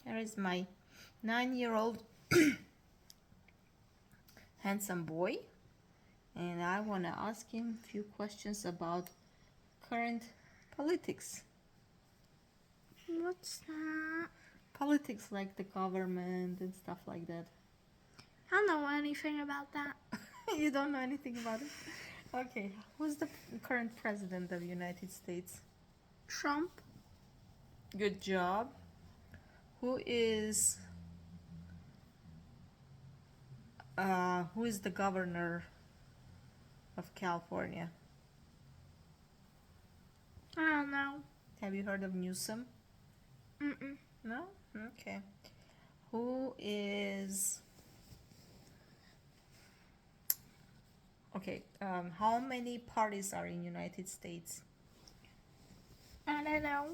Here is my 9-year-old handsome boy, and I want to ask him a few questions about current politics. What's that? Politics like the government and stuff like that. I don't know anything about that. You don't know anything about it? Okay, who's the current president of the United States? Trump. Good job. Who is the governor of California? I don't know. Have you heard of Newsom? Mm-mm. No? Okay. Who is... Okay, how many parties are in United States? I don't know.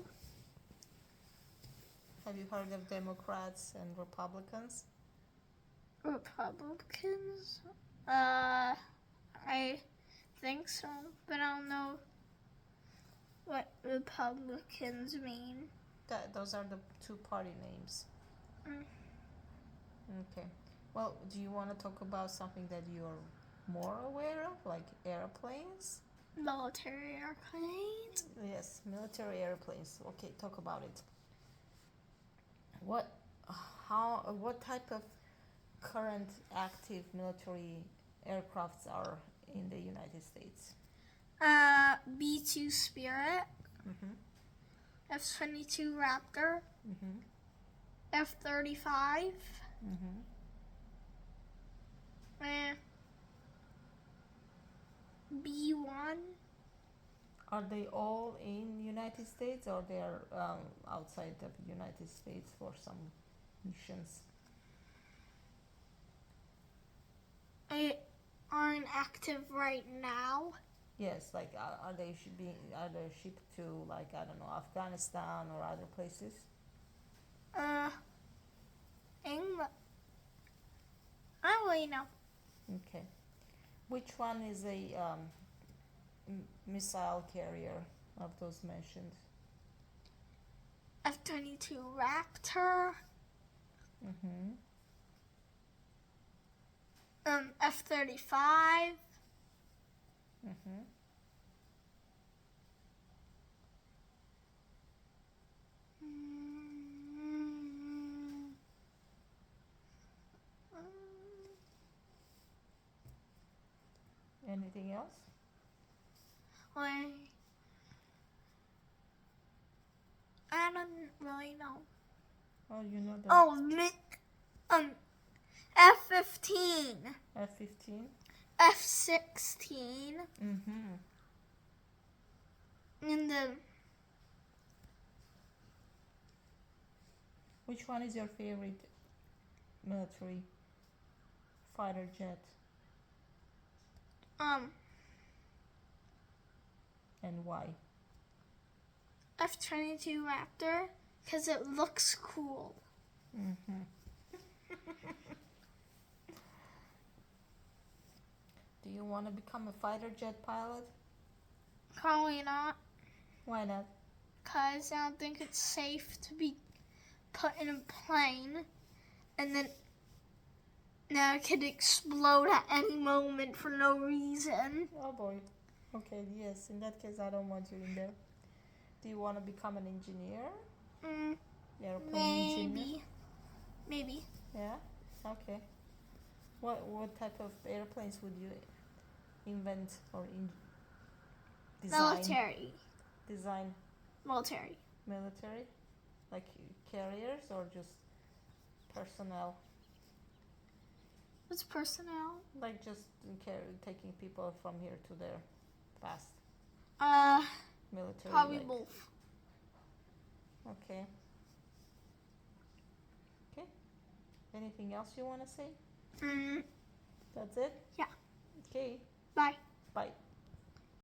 Have you heard of Democrats and Republicans? Republicans? I think so, but I don't know what Republicans mean. Those are the two party names. Mm. Okay. Well, do you want to talk about something that you're more aware of, like airplanes? Military airplanes? Yes, military airplanes. Okay, talk about it. What type of current active military aircrafts are in the United States? B-2 Spirit, Mm-hmm. F-22 Raptor, Mm-hmm. F-35, Mm-hmm. B-1. Are they all in United States, or they are outside of the United States for some missions? Aren't active right now. Yes, like are they shipped to, like, I don't know, Afghanistan or other places? England. I don't really know. Okay. Which one is a missile carrier of those mentioned? F-22 Raptor, Mm-hmm. F-35, Mm-hmm. Anything else? I don't really know. Oh, you know the F-15, F-15? F-16, Mm-hmm. and Which one is your favorite military fighter jet, and why? F-22 Raptor, because it looks cool. Mm-hmm. Do you want to become a fighter jet pilot? Probably not, Why not? because I don't think it's safe to be put in a plane and then now it could explode at any moment for no reason. Oh boy. Okay, yes, in that case I don't want you in there. Do you want to become an engineer? Airplane engineer? Maybe. Yeah? Okay. What type of airplanes would you invent or design? Design military? Like carriers or just personnel? What's personnel? Like just taking people from here to there fast. Military. Probably like. both. Okay. Okay. Anything else you want to say? That's it? Yeah. Okay. Bye. Bye.